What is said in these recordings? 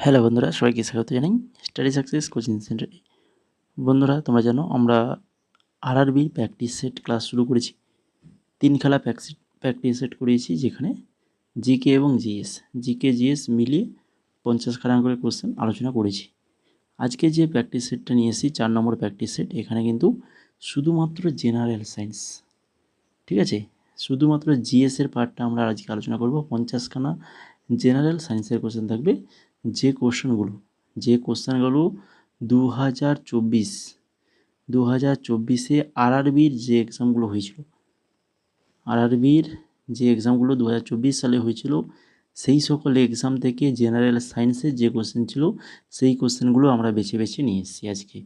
Hello বন্ধুরা, সবাইকে স্বাগত জানাই স্টাডি সাকসেস কোচিং সেন্টারে। বন্ধুরা, তোমরা জানো আমরা আরআরবি প্র্যাকটিস সেট ক্লাস শুরু করেছি। 3 খেলা প্র্যাকটিস সেট করিয়েছি, যেখানে জিকে এবং জিএস জিএস মিলিয়ে 50 খানা করে কোশ্চেন আলোচনা করেছি। আজকে যে প্র্যাকটিস সেটটা নিয়ে এসেছি 4 নম্বর প্র্যাকটিস সেট, এখানে কিন্তু শুধুমাত্র জেনারেল সায়েন্স, ঠিক আছে, শুধুমাত্র জিএসের পার্টটা আমরা আজকে আলোচনা করব। 50 খানা জেনারেল সায়েন্সের কোশ্চেন থাকবে। যে কোশ্চেনগুলো 2024 আরআরবির যে এক্সামগুলো হয়েছিল, আরআরবির যে এক্সামগুলো 2024 সালে হয়েছিল, সেই সকল এক্সাম থেকে জেনারেল সায়েন্সের যে কোশ্চেন ছিল, সেই কোশ্চেনগুলো আমরা বেছে বেছে নিয়ে এসেছি আজকে।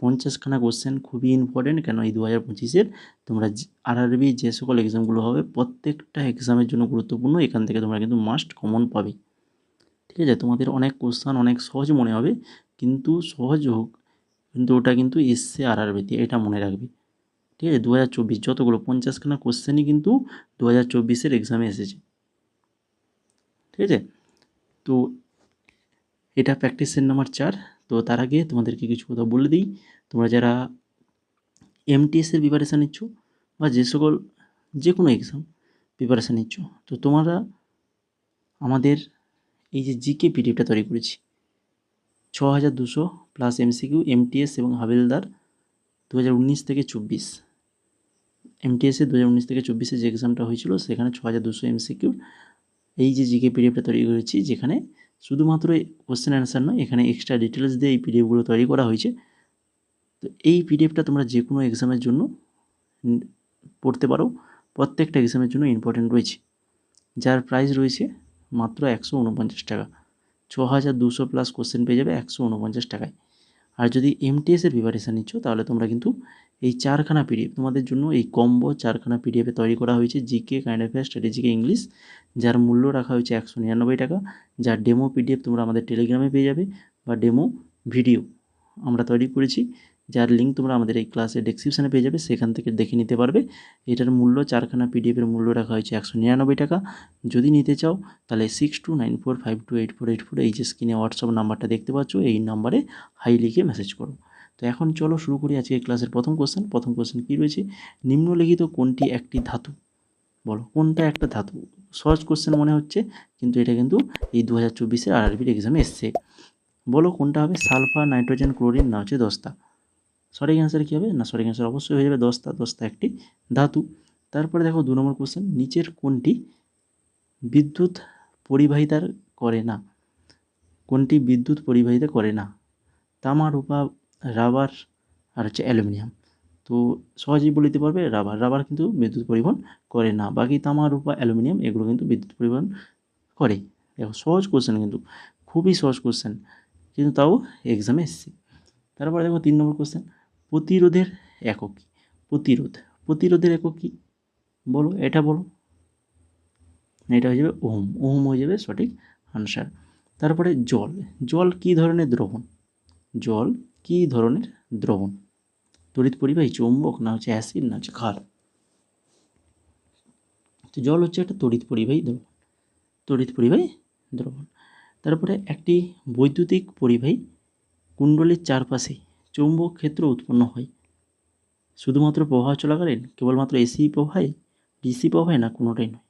50 খানা কোশ্চেন খুবই ইম্পর্টেন্ট, কেন এই 2025-এর তোমরা আরআরবি যে সকল এক্সামগুলো হবে প্রত্যেকটা এক্সামের জন্য গুরুত্বপূর্ণ। এখান থেকে তোমরা কিন্তু মাস্ট কমন পাবে, ঠিক আছে। তোমাদের অনেক কোশ্চেন অনেক সহজ মনে হবে, কিন্তু সহজ হোক, কিন্তু ওটা কিন্তু এসছে আরআরবিতে, এটা মনে রাখবে, ঠিক আছে। 2024 যতগুলো 50 খানা কোশ্চেনই কিন্তু 2024-এর এক্সামে এসেছে, ঠিক আছে। তো এটা প্র্যাকটিস সেট নাম্বার 4। তো তার আগে তোমাদেরকে কিছু কথা বলে দিই। তোমরা যারা এমটিএসের প্রিপারেশান নিচ্ছ, বা যে কোনো এক্সাম প্রিপারেশান নিচ্ছ, তো তোমরা আমাদের এই যে জিকে পিডিএফটা তৈরি করেছি, 6200 প্লাস এমসিকিউ, এমটিএস এবং হাবিলদার 2019 থেকে 24, এমটিএসে 2019 থেকে 24-এ যে এক্সামটা হয়েছিল, সেখানে 6200 এমসিকিউর এই যে জিকে পিডিএফটা তৈরি করেছি, যেখানে শুধুমাত্র কোশ্চেন অ্যান্সার নয়, এখানে এক্সট্রা ডিটেলস দিয়ে এই পিডিএফগুলো তৈরি করা হয়েছে। তো এই পিডিএফটা তোমরা যে কোনো এক্সামের জন্য পড়তে পারো, প্রত্যেকটা এক্সামের জন্য ইম্পর্টেন্ট রয়েছে, যার প্রাইস রয়েছে মাত্র 149 টাকা। 6200 প্লাস কোশ্চেন পেয়ে যাবে 149 টাকায়। আর যদি এমটিএসের প্রিপারেশান নিচ্ছ, তাহলে তোমরা কিন্তু এই 4খানা পিডিএফ তোমাদের জন্য, এই কম্বো 4খানা পিডিএফে তৈরি করা হয়েছে, GK, current affairs, strategic, English, যার মূল্য রাখা হয়েছে 199 টাকা। যার ডেমো পিডিএফ তোমরা আমাদের টেলিগ্রামে পেয়ে যাবে, বা ডেমো ভিডিও আমরা তৈরি করেছি, যার লিঙ্ক তোমরা আমাদের এই ক্লাসের ডেসক্রিপশানে পেয়ে যাবে, সেখান থেকে দেখে নিতে পারবে। এটার মূল্য 4খানা পিডিএফের মূল্য রাখা হয়েছে 199 টাকা। যদি নিতে চাও, তাহলে 6294528484 এই যে স্ক্রিনে হোয়াটসঅ্যাপ নাম্বারটা দেখতে পাচ্ছ, এই নাম্বারে হাই লিখে মেসেজ করো। তো এখন চলো শুরু করি আজকে ক্লাসের প্রথম কোশ্চেন কী রয়েছে, নিম্নলিখিত কোনটি একটি ধাতু? বলো কোনটা একটা ধাতু। সহজ কোশ্চেন মনে হচ্ছে, কিন্তু এটা কিন্তু এই 2024-এর আরআরবির এক্সামে এসছে। বলো কোনটা হবে, সালফার, নাইট্রোজেন, ক্লোরিন, না হচ্ছে দস্তা? সঠিক অ্যান্সার কী হবে, না সঠিক অ্যান্সার অবশ্যই হয়ে যাবে দস্তা একটি ধাতু। তারপরে দেখো 2 নম্বর কোশ্চেন, নিচের কোনটি বিদ্যুৎ পরিবাহিতা করে না? কোনটি বিদ্যুৎ পরিবাহিতা করে না? তামা, রূপা, রাবার, আর হচ্ছে অ্যালুমিনিয়াম। তো সহজেই বলে দিতে পারবে রাবার কিন্তু বিদ্যুৎ পরিবহন করে না। বাকি তামা, রূপা, অ্যালুমিনিয়াম এগুলো কিন্তু বিদ্যুৎ পরিবহন করে। দেখো সহজ কোশ্চেন, কিন্তু খুবই সহজ কোশ্চেন, কিন্তু তাও এক্সামে এসছে। তারপরে দেখো 3 নম্বর কোশ্চেন, প্রতিরোধের একক কী? প্রতিরোধের একক কী বলো, এটা বলো। এটা হয়ে যাবে ওহম হয়ে যাবে সঠিক আনসার। তারপরে জল কী ধরনের দ্রবণ? জল কী ধরনের দ্রবণ? তড়িৎ পরিবাহী, চৌম্বক, না হচ্ছে অ্যাসিড, না হচ্ছে ক্ষার? তো জল হচ্ছে একটা তড়িৎ পরিবাহী দ্রবণ। তারপরে একটি বৈদ্যুতিক পরিবাহী কুণ্ডলীর চারপাশে চৌম্বক ক্ষেত্র উৎপন্ন হয় শুধুমাত্র প্রবাহ চলাকালীন, কেবলমাত্র এসি প্রবাহে, ডিসি প্রবাহে, না কোনোটাই নয়?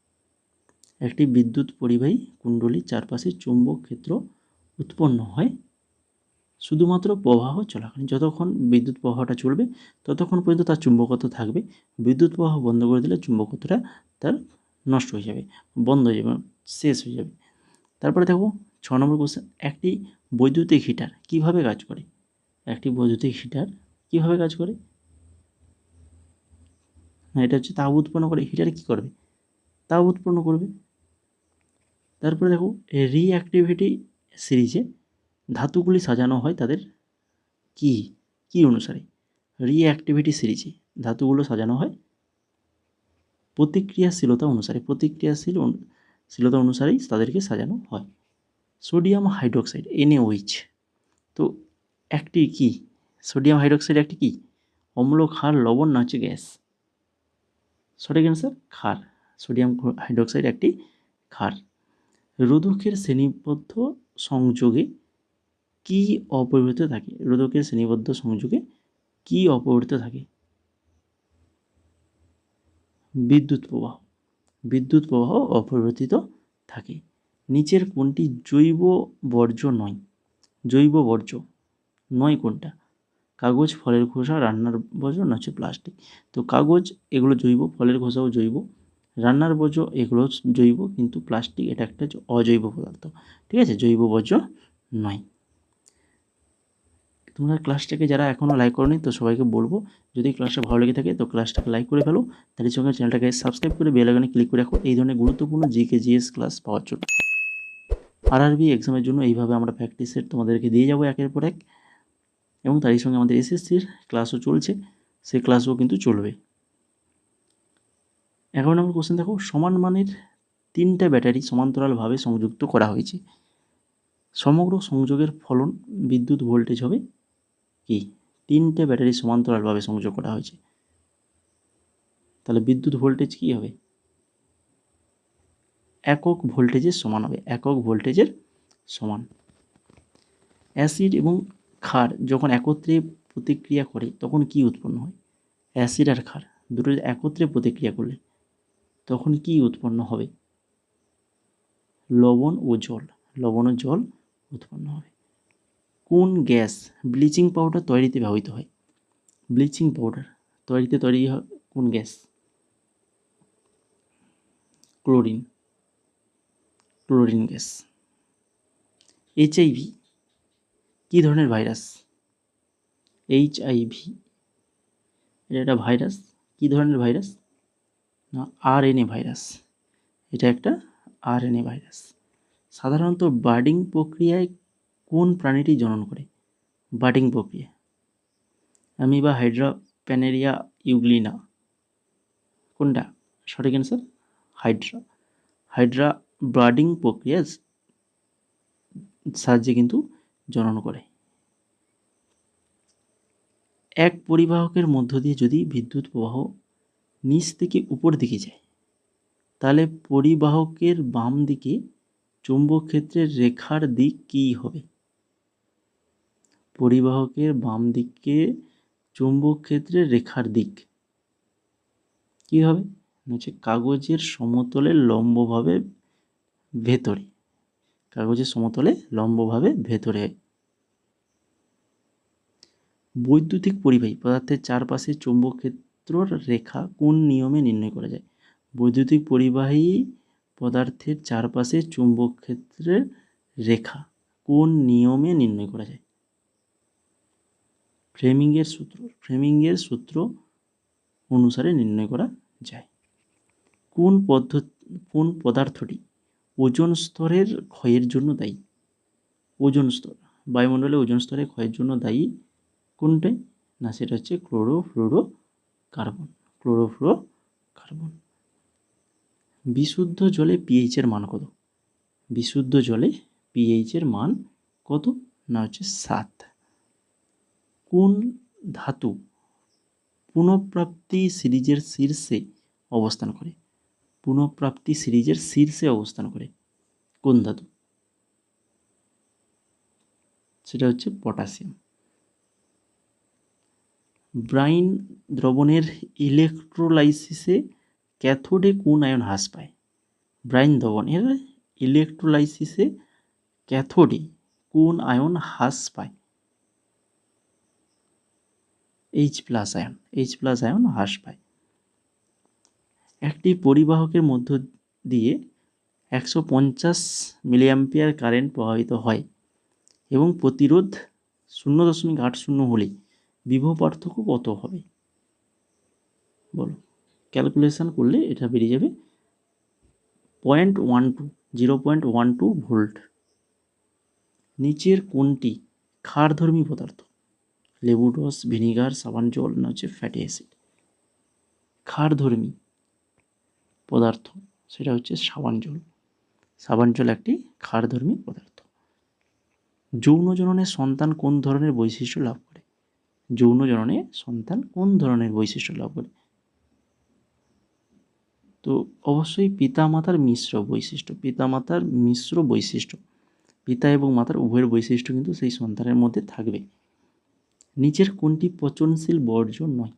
একটি বিদ্যুৎ পরিবাহী কুণ্ডলীর চারপাশে চৌম্বক ক্ষেত্র উৎপন্ন হয় শুধুমাত্র প্রবাহ চলাকালীন। যতক্ষণ বিদ্যুৎ প্রবাহটা চলবে ততক্ষণ পর্যন্ত তার চুম্বকত্ব থাকবে। বিদ্যুৎ প্রবাহ বন্ধ করে দিলে চুম্বকত্বটা তার নষ্ট হয়ে যাবে, বন্ধ হয়ে যাবে, শেষ হয়ে যাবে। তারপরে দেখো 6 নম্বর কোশ্চেন, একটি বৈদ্যুতিক হিটার কীভাবে কাজ করে? একটি বৈদ্যুতিক হিটার কীভাবে কাজ করে? এটা হচ্ছে তাপ উৎপন্ন করে। হিটারে কী করবে? তাপ উৎপন্ন করবে। তারপরে দেখো রিঅ্যাক্টিভিটি সিরিজে ধাতুগুলি সাজানো হয় তাদের কি অনুসারে? রিঅ্যাক্টিভিটি সিরিজে ধাতুগুলো সাজানো হয় প্রতিক্রিয়াশীলতা অনুসারেই তাদেরকে সাজানো হয়। সোডিয়াম হাইড্রোক্সাইড, NaOH, তো একটি কি? সোডিয়াম হাইড্রোক্সাইড একটি কি? অম্ল, ক্ষার, লবণ, না হচ্ছে গ্যাস? সঠিক অ্যান্সার ক্ষার। সোডিয়াম হাইড্রোক্সাইড একটি ক্ষার। রোধকের শ্রেণীবদ্ধ সংযোগে কি অপরিবর্তিত থাকে? রোধকের শ্রেণীবদ্ধ সংযোগে কি অপরিবর্তিত থাকে? বিদ্যুৎ প্রবাহ। বিদ্যুৎ প্রবাহ অপরিবর্তিত থাকে। নিচের কোনটি জৈব বর্জ্য নয়? জৈব বর্জ্য নয় কোনটা? কাগজ, ফলের খোসা, রান্নার বর্জ্য না হচ্ছে প্লাস্টিক। তো কাগজ এগুলো জৈব, ফলের খোসাও জৈব, রান্নার বর্জ্য এগুলো জৈব, কিন্তু প্লাস্টিক এটা একটা অজৈব পদার্থ। ঠিক আছে, জৈব বর্জ্য নয়। তোমরা ক্লাসটাকে যারা এখনও লাইক করোনি, তো সবাইকে বলবো যদি ক্লাসটা ভালো লেগে থাকে তো ক্লাসটাকে লাইক করে ফেলো, তার সঙ্গে চ্যানেলটাকে সাবস্ক্রাইব করে বেল আইকনে ক্লিক করে রাখো এই ধরনের গুরুত্বপূর্ণ জিকে জিএস ক্লাস পাওয়ার জন্য। আরআরবি এক্সামের জন্য এইভাবে আমরা প্র্যাকটিস সেট তোমাদেরকে দিয়ে যাবো একের পর এক, এবং তারই সঙ্গে আমাদের এসএসসির ক্লাসও চলছে, সেই ক্লাসও কিন্তু চলবে। 11 নম্বর কোশ্চেন দেখো, সমান মানের 3টা ব্যাটারি সমান্তরালভাবে সংযুক্ত করা হয়েছে। সমগ্র সংযোগের ফলন বিদ্যুৎ ভোল্টেজ হবে কি? 3টে ব্যাটারি সমান্তরালভাবে সংযোগ করা হয়েছে, তাহলে বিদ্যুৎ ভোল্টেজ কি হবে? একক ভোল্টেজের সমান হবে, একক ভোল্টেজের সমান। অ্যাসিড এবং ক্ষার যখন একত্রে প্রতিক্রিয়া করে তখন কি উৎপন্ন হয়? অ্যাসিড আর ক্ষার দুটো একত্রে প্রতিক্রিয়া করলে তখন কি উৎপন্ন হবে? লবণ ও জল, লবণ ও জল উৎপন্ন হবে। কোন গ্যাস ব্লিচিং পাউডার তৈরিতে ব্যবহৃত হয়? ব্লিচিং পাউডার তৈরি হয় কোন gas? Chlorine, chlorine gas. HIV কী ধরনের ভাইরাস? এইচআইভি এটা একটা ভাইরাস, কী ধরনের ভাইরাস? না, আরএনএ ভাইরাস, এটা একটা আরএনএ ভাইরাস। সাধারণত বার্ডিং প্রক্রিয়ায় কোন প্রাণীটি জনন করে? বার্ডিং প্রক্রিয়া অ্যামিবা, হাইড্রা, প্যানেরিয়া, ইউগ্লিনা, কোনটা সঠিক অ্যান্সার? হাইড্রা। হাইড্রা বার্ডিং প্রক্রিয়ার সাহায্যে কিন্তু জনন করে। এক পরিবাহকের মধ্য দিয়ে যদি বিদ্যুৎ প্রবাহ নিচ থেকে উপর দিকে যায়, তাহলে পরিবাহকের বাম দিকে চৌম্বক ক্ষেত্রের রেখার দিক কী হবে? পরিবাহকের বাম দিকে চৌম্বক ক্ষেত্রের রেখার দিক কী হবে? হচ্ছে কাগজের সমতলে লম্বভাবে ভেতরে, কাগজের সমতলে লম্বভাবে ভেতরে। বৈদ্যুতিক পরিবাহী পদার্থের চারপাশে চৌম্বক ক্ষেত্রের রেখা কোন নিয়মে নির্ণয় করা যায়? বৈদ্যুতিক পরিবাহী পদার্থের চারপাশে চৌম্বক ক্ষেত্রের রেখা কোন নিয়মে নির্ণয় করা যায়? ফ্লেমিংয়ের সূত্র, ফ্লেমিংয়ের সূত্র অনুসারে নির্ণয় করা যায়। কোন পদার্থটি ওজোন স্তরের ক্ষয়ের জন্য দায়ী? ওজোন স্তর, বায়ুমণ্ডলে ওজোন স্তরের ক্ষয়ের জন্য দায়ী কোনটাই? না, সেটা হচ্ছে ক্লোরোফ্লোরোকার্বন, ক্লোরোফ্লোরোকার্বন। বিশুদ্ধ জলে পিএইচের মান কত? বিশুদ্ধ জলে পিএইচের মান কত? না হচ্ছে 7। কোন ধাতু পুনঃপ্রাপ্তি সিরিজের শীর্ষে অবস্থান করে? পুনঃপ্রাপ্তি সিরিজের শীর্ষে অবস্থান করে কোন ধাতু? সেটা হচ্ছে পটাশিয়াম। ব্রাইন দ্রবণের ইলেকট্রোলাইসিসে ক্যাথোডে কোন আয়ন হ্রাস পায়? ব্রাইন দ্রবণের ইলেকট্রোলাইসিসে ক্যাথোডে কোন আয়ন হ্রাস পায়? H+ আয়ন, H+ আয়ন হ্রাস পায়। একটি পরিবাহকের মধ্য দিয়ে 150 মিলিঅ্যাম্পিয়ার কারেন্ট প্রবাহিত হয় এবং প্রতিরোধ 0.80 হলে বিভব পার্থক্য কত হবে? বলো, ক্যালকুলেশন করলে এটা বেরিয়ে যাবে 0.12 ভোল্ট। নিচের কোনটি ক্ষারধর্মী পদার্থ? লেবুর রস, ভিনিগার, সাবান জল না হচ্ছে ফ্যাটি অ্যাসিড? ক্ষারধর্মী পদার্থ সেটা হচ্ছে সাবান জল। সাবান জল একটি ক্ষারধর্মী পদার্থ। যৌন জননে সন্তান কোন ধরনের বৈশিষ্ট্য লাভ করে? যৌন জননে সন্তান কোন ধরনের বৈশিষ্ট্য লাভ করে? তো অবশ্যই পিতামাতার মিশ্র বৈশিষ্ট্য, পিতামাতার মিশ্র বৈশিষ্ট্য। পিতা এবং মাতার উভয়ের বৈশিষ্ট্য কিন্তু সেই সন্তানের মধ্যে থাকবে। নিচের কোনটি পচনশীল বর্জ্য নয়?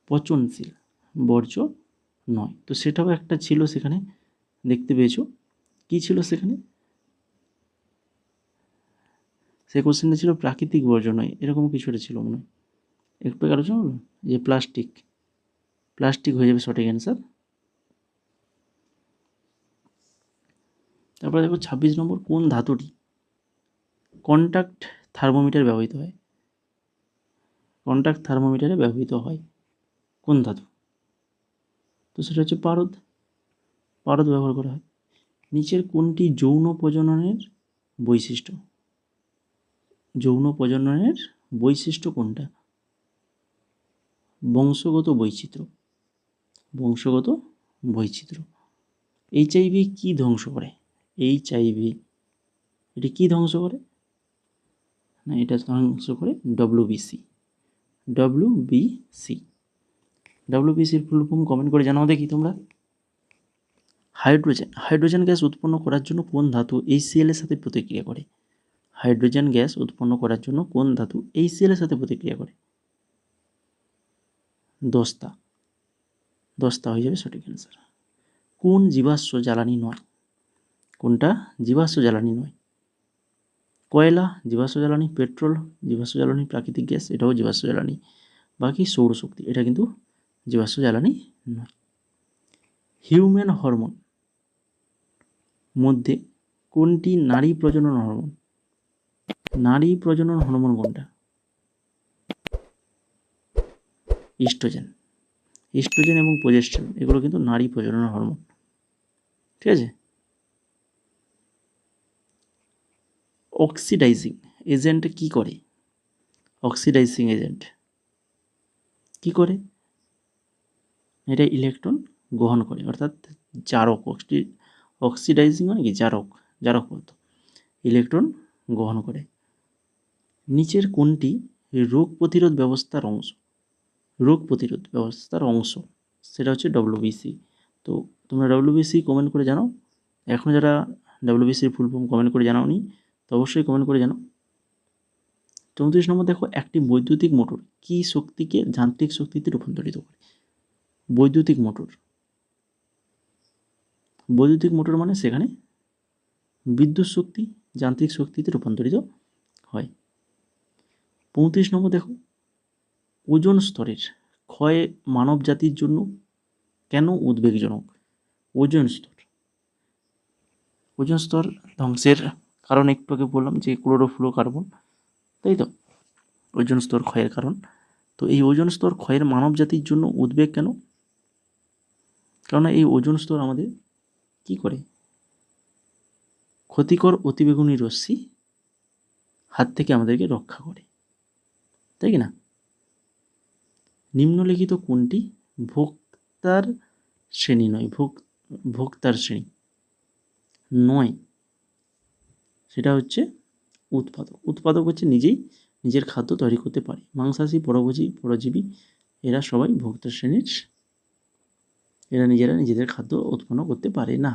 পচনশীল বর্জ্য নয়, তো সেটাও একটা ছিল সেখানে, দেখতে পেয়েছো কি ছিল সেখানে? সে কোশ্চেনটা ছিল প্রাকৃতিক বর্জ্য নয়, এরকম কিছু একটা ছিল মনে হয়। একটু আলোচনা হলো যে প্লাস্টিক হয়ে যাবে সঠিক অ্যান্সার। তারপরে দেখো 26 নম্বর, কোন ধাতুটি কন্ট্যাক্ট থার্মোমিটার ব্যবহৃত হয়? কন্ট্যাক্ট থার্মোমিটারে ব্যবহৃত হয় কোন ধাতু? তো সেটা হচ্ছে পারদ ব্যবহার করা হয়। নিচের কোনটি যৌন প্রজননের বৈশিষ্ট্য? যৌন প্রজননের বৈশিষ্ট্য কোনটা? বংশগত বৈচিত্র্য। এইচআইভি কি ধ্বংস করে? এইচআইভি এটি কি ধ্বংস করে? না, এটা ধ্বংস করে ডব্লিউবিসির ফুল ফর্ম কমেন্ট করে জানাও দেখি তোমরা। হাইড্রোজেন গ্যাস উৎপন্ন করার জন্য কোন ধাতু HCl এর সাথে প্রতিক্রিয়া করে? হাইড্রোজেন গ্যাস উৎপন্ন করার জন্য কোন ধাতু HCl এর সাথে প্রতিক্রিয়া করে? দস্তা হয়ে যাবে সঠিক অ্যান্সার। কোন জীবাশ্ম জ্বালানি নয়? কোনটা জীবাশ্ম জ্বালানি নয়? কয়লা জীবাশ্ম জ্বালানি, পেট্রোল জীবাশ্ম জ্বালানি, প্রাকৃতিক গ্যাস এটাও জীবাশ্ম জ্বালানি, বাকি সৌরশক্তি এটা কিন্তু জীবাশ্ম জ্বালানি নয়। হিউম্যান হরমোন মধ্যে কোনটি নারী প্রজনন হরমোন? নারী প্রজনন হরমোন কোনটা? ইস্ট্রোজেন এবং প্রোজেস্টেরন এগুলো কিন্তু নারী প্রজনন হরমোন। ঠিক আছে। অক্সিডাইজিং এজেন্ট কি করে? অক্সিডাইজিং এজেন্ট কি করে? এটা ইলেকট্রন গ্রহণ করে, অর্থাৎ জারক। অক্সিডাইজিং মানে কি? জারক পদার্থ ইলেকট্রন গ্রহণ করে। নিচের কোনটি রোগ প্রতিরোধ ব্যবস্থার অংশ? সেটা হচ্ছে ডব্লিউবিসি। তো তোমরা ডব্লিউবিসি কমেন্ট করে জানাও। এখন যারা ডব্লিউবিসির ফুল ফর্ম কমেন্ট করে জানাওনি তো অবশ্যই কমেন্ট করে জানাও। 34 নম্বর দেখো, একটি বৈদ্যুতিক মোটর কি শক্তিকে যান্ত্রিক শক্তিতে রূপান্তরিত করে? বৈদ্যুতিক মোটর মানে সেখানে বিদ্যুৎ শক্তি যান্ত্রিক শক্তিতে রূপান্তরিত হয়। 35 নম্বর দেখো, ওজোন স্তরের ক্ষয় মানব জাতির জন্য কেন উদ্বেগজনক? ওজোন স্তর ধ্বংসের কারণ একটু আগে বললাম যে ক্লোরোফ্লোরোকার্বন, তাই তো ওজোন স্তর ক্ষয়ের কারণ। তো এই ওজোন স্তর ক্ষয়ের মানব জাতির জন্য উদ্বেগ কেন? কেননা এই ওজোন স্তর আমাদের কি করে? ক্ষতিকর অতিবেগুনি রশ্মি হাত থেকে আমাদেরকে রক্ষা করে, তাই কি না? নিম্নলিখিত কোনটি ভোক্তার শ্রেণী নয়? সেটা হচ্ছে উৎপাদক হচ্ছে নিজের খাদ্য তৈরি করতে পারে। মাংসাশী, পরজীবী এরা সবাই ভোক্তা শ্রেণীর, এরা নিজেদের খাদ্য উৎপন্ন করতে পারে না।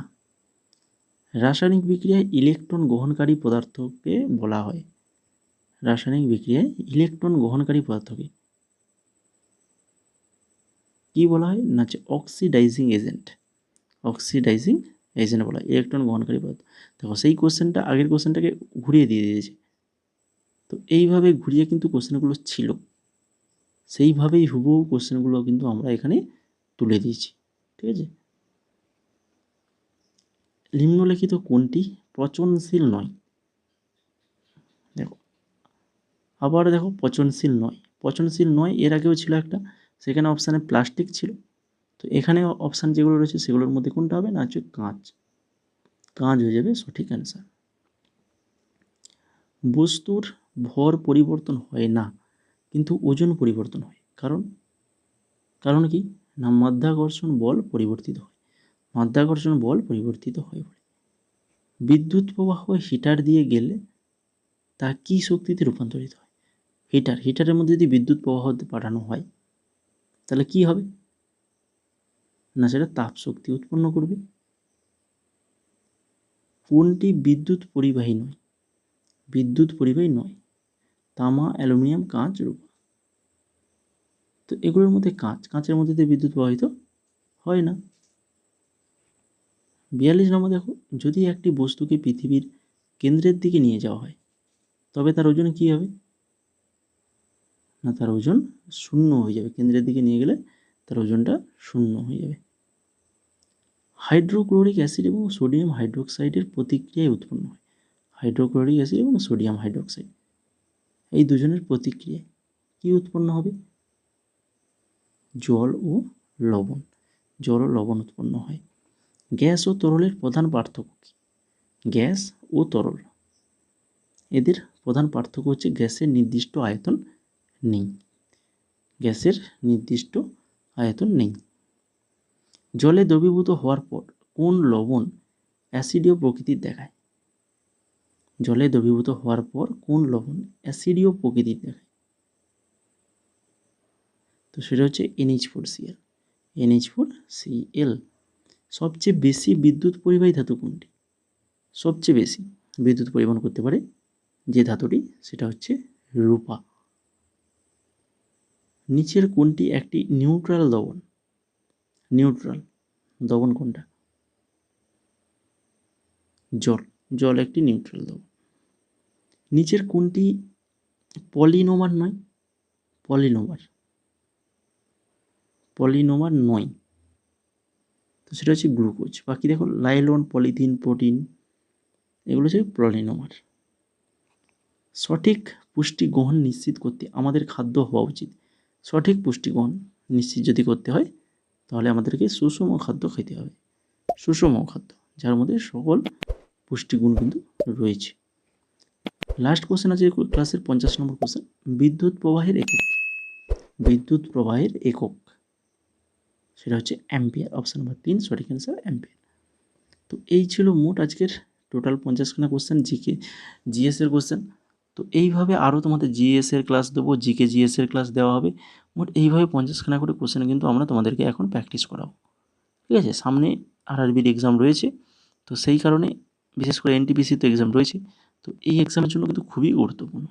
রাসায়নিক বিক্রিয়ায় ইলেকট্রন গ্রহণকারী পদার্থকে বলা হয়? রাসায়নিক বিক্রিয়ায় ইলেকট্রন গ্রহণকারী পদার্থকে কি বলা হয়? না হচ্ছে অক্সিডাইজিং এজেন্ট বলা হয় ইলেকট্রন গ্রহণকারী পদার্থ। দেখো সেই কোশ্চেনটা আগের কোশ্চেনটাকে ঘুরিয়ে দিয়ে দিয়েছে। তো এইভাবে ঘুরিয়ে কিন্তু কোশ্চেনগুলো ছিল, সেইভাবেই হুবহু কোশ্চেনগুলো কিন্তু আমরা এখানে তুলে দিয়েছি। ঠিক আছে। নিম্নলিখিত কোনটি পচনশীল নয়? দেখো আবার দেখো, পচনশীল নয় এর আগেও ছিল একটা, সেখানে অপশানে প্লাস্টিক ছিল। তো এখানে অপশান যেগুলো রয়েছে সেগুলোর মধ্যে কোনটা হবে? না হচ্ছে কাঁচ হয়ে যাবে সঠিক অ্যান্সার। বস্তুর ভর পরিবর্তন হয় না কিন্তু ওজন পরিবর্তন হয়, কারণ কি? না মাধ্যাকর্ষণ বল পরিবর্তিত হয় বলে। বিদ্যুৎ প্রবাহ হিটার দিয়ে গেলে তা কি শক্তিতে রূপান্তরিত হয়? হিটারের মধ্যে যদি বিদ্যুৎ প্রবাহ পাঠানো হয় তাহলে কি হবে? না সেটা তাপ শক্তি উৎপন্ন করবে। কোনটি বিদ্যুৎ পরিবাহী নয়? বিদ্যুৎ পরিবাহী নয়, তামা, অ্যালুমিনিয়াম, কাঁচ, রূপা। তো এগুলোর মধ্যে কাঁচের মধ্যে দিয়ে বিদ্যুৎ প্রবাহিত হয় না। 42 নম্বর দেখো, যদি একটি বস্তুকে পৃথিবীর কেন্দ্রের দিকে নিয়ে যাওয়া হয় তবে তার ওজন কী হবে? না, তার ওজন শূন্য হয়ে যাবে। কেন্দ্রের দিকে নিয়ে গেলে তার ওজনটা শূন্য হয়ে যাবে। হাইড্রোক্লোরিক অ্যাসিড এবং সোডিয়াম হাইড্রোক্সাইডের প্রতিক্রিয়ায় উৎপন্ন হয়। হাইড্রোক্লোরিক অ্যাসিড এবং সোডিয়াম হাইড্রোক্সাইড এই দুজনের প্রতিক্রিয়ায় কী উৎপন্ন হবে? জল ও লবণ। জল ও লবণ উৎপন্ন হয়। গ্যাস ও তরলের প্রধান পার্থক্য কী? গ্যাস ও তরল এদের প্রধান পার্থক্য হচ্ছে গ্যাসের নির্দিষ্ট আয়তন নেই। গ্যাসের নির্দিষ্ট আয়তন নেই। জলে দ্রবীভূত হওয়ার পর কোন লবণ অ্যাসিডীয় প্রকৃতির দেখায়? জলে দ্রবীভূত হওয়ার পর কোন লবণ অ্যাসিডীয় প্রকৃতির দেখায়? তো সেটা হচ্ছে NH4Cl। NH4Cl। সবচেয়ে বেশি বিদ্যুৎ পরিবাহী ধাতু কোনটি? সবচেয়ে বেশি বিদ্যুৎ পরিবহন করতে পারে যে ধাতুটি সেটা হচ্ছে রূপা। নিচের কোনটি একটি নিউট্রাল দ্রবণ? নিউট্রাল দ্রবণ কোনটা? জল। জল একটি নিউট্রাল দ্রবণ। নিচের কোনটি পলিনোমার নয়? পলিনোমার নয়, তো সেটা হচ্ছে গ্লুকোজ। বাকি দেখো লাইলন, পলিথিন, প্রোটিন এগুলো হচ্ছে পলিনোমার। সঠিক পুষ্টি গ্রহণ নিশ্চিত করতে আমাদের খাদ্য হওয়া উচিত। সঠিক পুষ্টি গ্রহণ নিশ্চিত যদি করতে হয় তাহলে আমাদেরকে সুষম খাদ্য খেতে হবে। সুষম খাদ্য যার মধ্যে সকল পুষ্টিগুণ কিন্তু রয়েছে। লাস্ট কোশ্চেন আছে ক্লাসের 50 নম্বর কোশ্চেন। বিদ্যুৎ প্রবাহের একক। বিদ্যুৎ প্রবাহের একক সেটা হচ্ছে অ্যাম্পিয়ার। অপশন নাম্বার 3 সঠিক অ্যান্সার অ্যাম্পিয়ার। তো এই ছিল মোট আজকের টোটাল 50খানা কোশ্চেন, জিএস এর কোশ্চেন। তো এইভাবে আরও তোমাদের জিএস এর ক্লাস দেবো, জিকে জিএস এর ক্লাস দেওয়া হবে। মোট এইভাবে 50খানা করে কোশ্চেন কিন্তু আমরা তোমাদেরকে এখন প্র্যাকটিস করাবো। ঠিক আছে, সামনে আরআরবির এক্সাম রয়েছে, তো সেই কারণে বিশেষ করে এনটিপিসি তো এক্সাম রয়েছে, তো এই এক্সামের জন্য কিন্তু খুবই গুরুত্বপূর্ণ।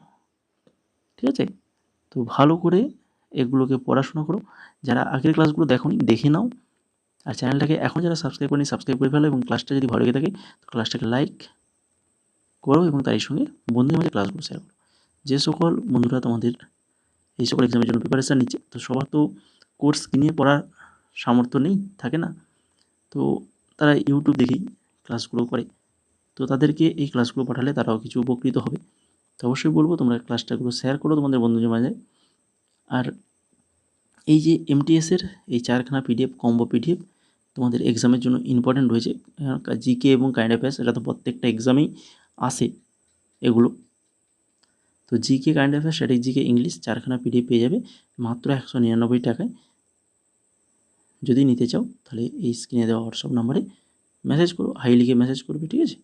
ঠিক আছে, তো ভালো করে এগুলোকে পড়াশোনা করো। যারা আগের ক্লাসগুলো দেখোনি দেখে নাও, আর চ্যানেলটাকে এখন যারা সাবস্ক্রাইব করেনি সাবস্ক্রাইব করে ফেলো, এবং ক্লাসটা যদি ভালো লেগে থাকে তো ক্লাসটাকে লাইক করো এবং তার সঙ্গে বন্ধুদের মাঝে ক্লাসগুলো শেয়ার করো। যে সকল বন্ধুরা তোমাদের এই সকল এক্সামের জন্য প্রিপারেশান নিচ্ছে, তো সবার তো কোর্স কিনে পড়ার সামর্থ্য নেই, থাকে না, তো তারা ইউটিউব দেখেই ক্লাসগুলো করে, তো তাদেরকে এই ক্লাসগুলো পাঠালে তারাও কিছু উপকৃত হবে। তো অবশ্যই বলবো তোমরা ক্লাসটাগুলো শেয়ার করো তোমাদের বন্ধুদের মাঝে। আর এই যে এমটিএসের এই 4খানা পিডিএফ, কম্বো পিডিএফ তোমাদের এক্সামের জন্য ইম্পর্টেন্ট রয়েছে। জিকে এবং কারেন্ট অ্যাফেয়ার্স এটা তো প্রত্যেকটা এক্সামেই আসে এগুলো। তো GK, current affairs, strategic GK, English 4খানা পিডিএফ পেয়ে যাবে মাত্র 199 টাকায়। যদি নিতে চাও তাহলে এই স্ক্রিনে দেওয়া হোয়াটসঅ্যাপ নাম্বারে মেসেজ করো, হাই লিখে মেসেজ করবে, ঠিক আছে।